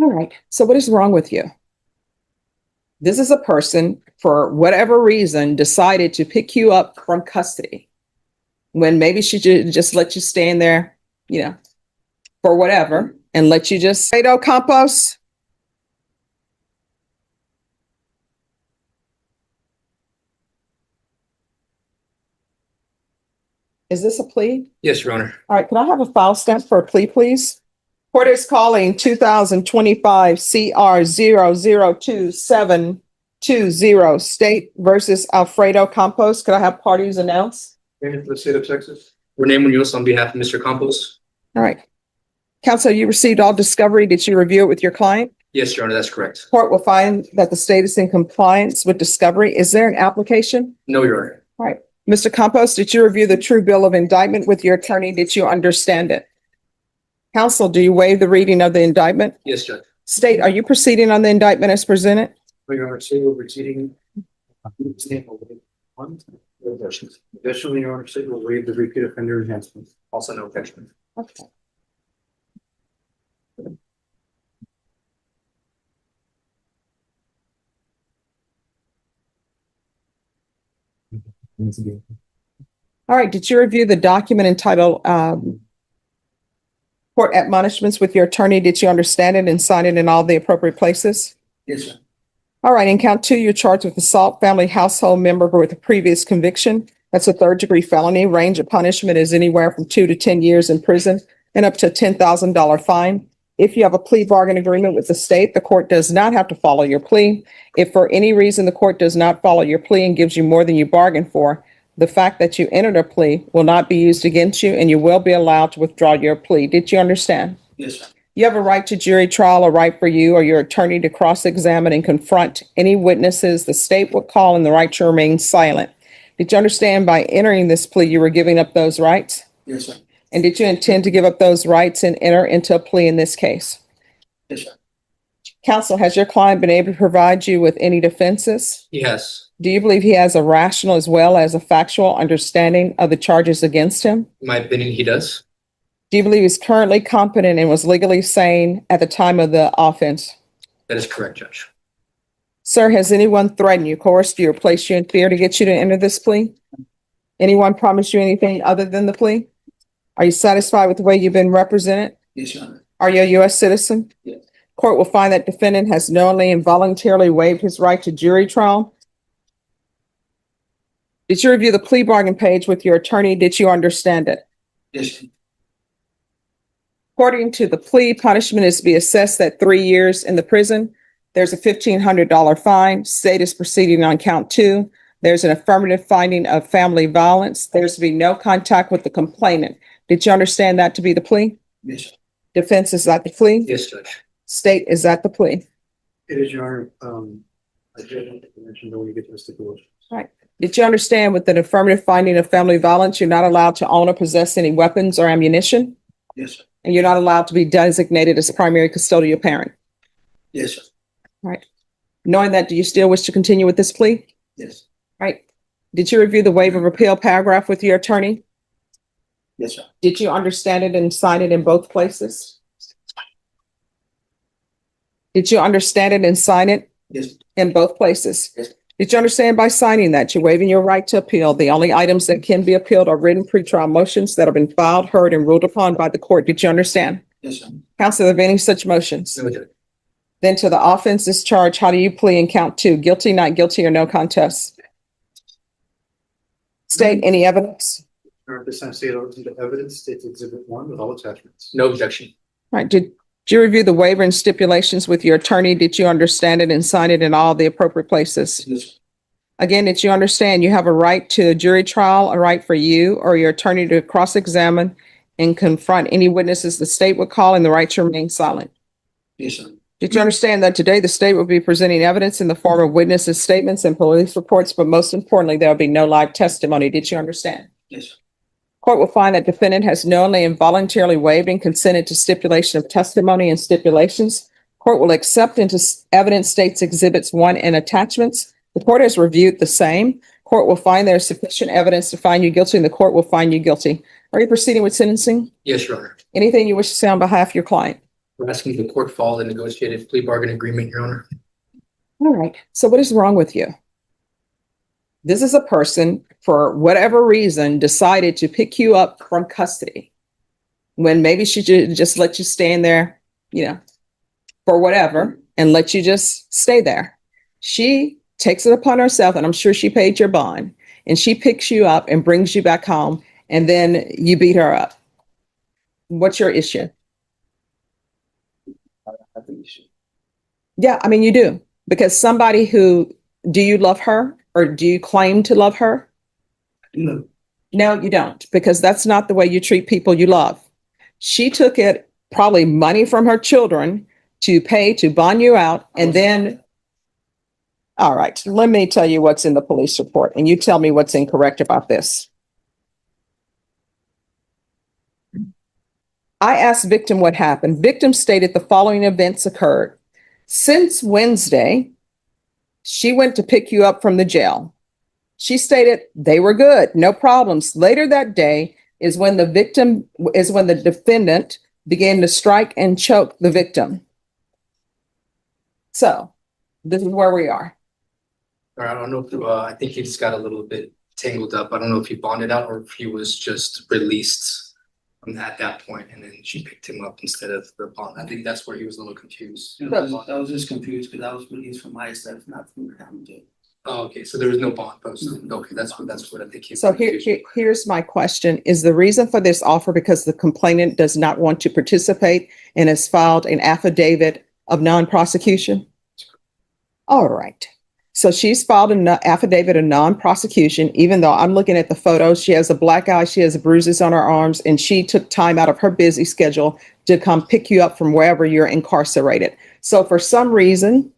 All right. So what is wrong with you? This is a person, for whatever reason, decided to pick you up from custody when maybe she should just let you stand there, for whatever, and let you just Fredo Campos. Is this a plea? Yes, Your Honor. All right. Can I have a file stamp for a plea, please? Court is calling 2025 CR 0022720 State versus Alfredo Campos. Could I have parties announced? The state of Texas. Renee Munoz on behalf of Mr. Campos. All right. Counsel, you received all discovery. Did you review it with your client? Yes, Your Honor, that's correct. Court will find that the state is in compliance with discovery. Is there an application? No, Your Honor. All right. Mr. Campos, did you review the true bill of indictment with your attorney? Did you understand it? Counsel, do you waive the reading of the indictment? Yes, Judge. State, are you proceeding on the indictment as presented? Your Honor, state will be proceeding. Additionally, Your Honor, state will waive the repeat offender enhancement. Also no objection. Okay. All right. Did you review the document entitled court admonishments with your attorney? Did you understand it and sign it in all the appropriate places? Yes, sir. All right. In count 2, you're charged with assault family household member with a previous conviction. That's a 3rd-degree felony. Range of punishment is anywhere from 2 to 10 years in prison and up to a $10,000 fine. If you have a plea bargain agreement with the state, the court does not have to follow your plea. If for any reason the court does not follow your plea and gives you more than you bargained for, the fact that you entered a plea will not be used against you and you will be allowed to withdraw your plea. Did you understand? Yes, sir. You have a right to jury trial, a right for you or your attorney to cross-examine and confront any witnesses the state would call, and the right to remain silent. Did you understand by entering this plea you were giving up those rights? Yes, sir. And did you intend to give up those rights and enter into a plea in this case? Yes, sir. Counsel, has your client been able to provide you with any defenses? Yes. Do you believe he has a rational as well as a factual understanding of the charges against him? In my opinion, he does. Do you believe he's currently competent and was legally sane at the time of the offense? That is correct, Judge. Sir, has anyone threatened you, coerced you, or placed you in fear to get you to enter this plea? Anyone promised you anything other than the plea? Are you satisfied with the way you've been represented? Yes, Your Honor. Are you a U.S. citizen? Yes. Court will find that defendant has knowingly and voluntarily waived his right to jury trial. Did you review the plea bargain page with your attorney? Did you understand it? Yes. According to the plea, punishment is to be assessed at 3 years in the prison. There's a $1,500 fine. State is proceeding on count 2. There's an affirmative finding of family violence. There's to be no contact with the complainant. Did you understand that to be the plea? Yes. Defense, is that the plea? Yes, Judge. State, is that the plea? It is, Your Honor. I did mention that when you get to the stipulation. Right. Did you understand with an affirmative finding of family violence, you're not allowed to own or possess any weapons or ammunition? Yes, sir. And you're not allowed to be designated as a primary custodial parent? Yes, sir. Right. Knowing that, do you still wish to continue with this plea? Yes. Right. Did you review the waiver of appeal paragraph with your attorney? Yes, sir. Did you understand it and sign it in both places? Did you understand it and sign it Yes. in both places? Yes. Did you understand by signing that you're waiving your right to appeal? The only items that can be appealed are written pretrial motions that have been filed, heard, and ruled upon by the court. Did you understand? Yes, sir. Counsel, are there any such motions? No, Judge. Then to the offense charge, how do you plea in count 2? Guilty, not guilty, or no contest? State, any evidence? This time state the evidence states exhibit 1 with all attachments. No objection. Right. Did you review the waiver and stipulations with your attorney? Did you understand it and sign it in all the appropriate places? Yes. Again, did you understand you have a right to a jury trial, a right for you or your attorney to cross-examine and confront any witnesses the state would call, and the right to remain silent? Yes, sir. Did you understand that today the state will be presenting evidence in the form of witnesses' statements and police reports, but most importantly, there will be no live testimony? Did you understand? Yes, sir. Court will find that defendant has knowingly and voluntarily waived and consented to stipulation of testimony and stipulations. Court will accept into evidence states exhibits 1 and attachments. The court has reviewed the same. Court will find there is sufficient evidence to find you guilty, and the court will find you guilty. Are you proceeding with sentencing? Yes, Your Honor. Anything you wish to say on behalf of your client? We're asking the court follow the negotiated plea bargain agreement, Your Honor. All right. So what is wrong with you? This is a person, for whatever reason, decided to pick you up from custody when maybe she should just let you stay in there, for whatever, and let you just stay there. She takes it upon herself, and I'm sure she paid your bond, and she picks you up and brings you back home, and then you beat her up. What's your issue? I think you should. Yeah, I mean, you do. Because do you love her, or do you claim to love her? No. No, you don't, because that's not the way you treat people you love. She took it, probably money from her children, to pay to bond you out, and then, all right, let me tell you what's in the police report, and you tell me what's incorrect about this. I asked victim what happened. Victim stated the following events occurred. Since Wednesday, she went to pick you up from the jail. She stated they were good, no problems. Later that day is when the defendant began to strike and choke the victim. So this is where we are. Or I don't know if, I think he just got a little bit tangled up. I don't know if he bonded out or if he was just released at that point, and then she picked him up instead of the bond. I think that's where he was a little confused. I was just confused because I was released from my stuff, not from the county jail. Oh, okay, so there was no bond posted. Okay, that's what I think he was So confused. here's my question. Is the reason for this offer because the complainant does not want to participate and has filed an affidavit of non-prosecution? All right. So she's filed an affidavit of non-prosecution, even though I'm looking at the photos. She has a black eye, she has bruises on her arms, and she took time out of her busy schedule to come pick you up from wherever you're incarcerated. So for some reason,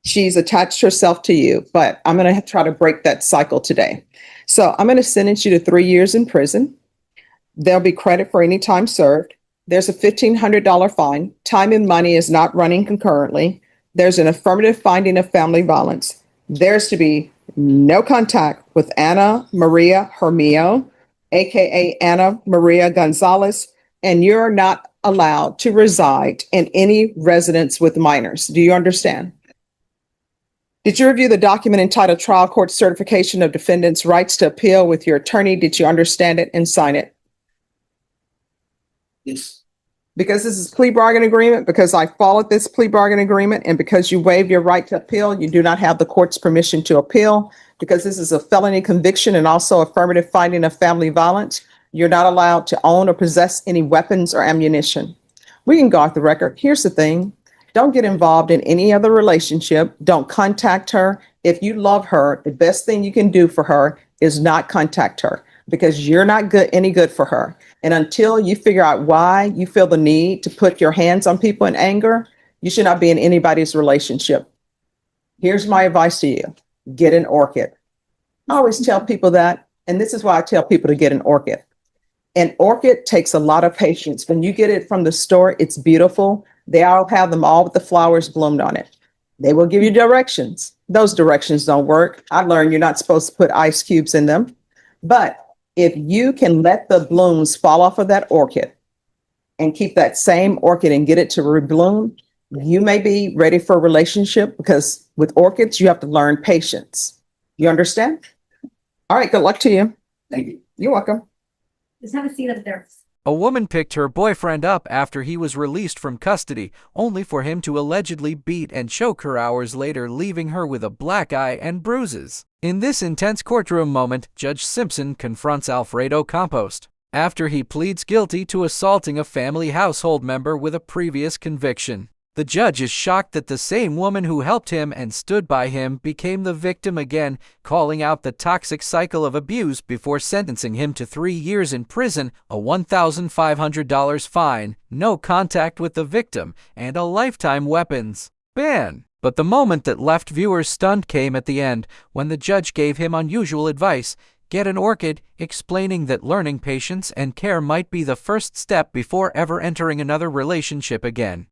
she's attached herself to you, but I'm going to try to break that cycle today. So I'm going to sentence you to 3 years in prison. There'll be credit for any time served. There's a $1,500 fine. Time and money is not running concurrently. There's an affirmative finding of family violence. There's to be no contact with Ana Maria Hermio, aka Ana Maria Gonzalez, and you're not allowed to reside in any residence with minors. Do you understand? Did you review the document entitled Trial Court Certification of Defendant's Rights to Appeal with your attorney? Did you understand it and sign it? Yes. Because this is plea bargain agreement, because I followed this plea bargain agreement, and because you waived your right to appeal, you do not have the court's permission to appeal. Because this is a felony conviction and also affirmative finding of family violence, you're not allowed to own or possess any weapons or ammunition. We can go off the record. Here's the thing. Don't get involved in any other relationship. Don't contact her. If you love her, the best thing you can do for her is not contact her, because you're not any good for her. And until you figure out why you feel the need to put your hands on people in anger, you should not be in anybody's relationship. Here's my advice to you. Get an orchid. I always tell people that, and this is why I tell people to get an orchid. An orchid takes a lot of patience. When you get it from the store, it's beautiful. They all have them all with the flowers bloomed on it. They will give you directions. Those directions don't work. I learned you're not supposed to put ice cubes in them. But if you can let the blooms fall off of that orchid and keep that same orchid and get it to rebloom, you may be ready for a relationship, because with orchids, you have to learn patience. You understand? All right. Good luck to you. Thank you. You're welcome. Just have a seat up there. A woman picked her boyfriend up after he was released from custody, only for him to allegedly beat and choke her hours later, leaving her with a black eye and bruises. In this intense courtroom moment, Judge Simpson confronts Alfredo Compost after he pleads guilty to assaulting a family household member with a previous conviction. The judge is shocked that the same woman who helped him and stood by him became the victim again, calling out the toxic cycle of abuse before sentencing him to 3 years in prison, a $1,500 fine, no contact with the victim, and a lifetime weapons ban. But the moment that left viewers stunned came at the end, when the judge gave him unusual advice: get an orchid, explaining that learning patience and care might be the first step before ever entering another relationship again.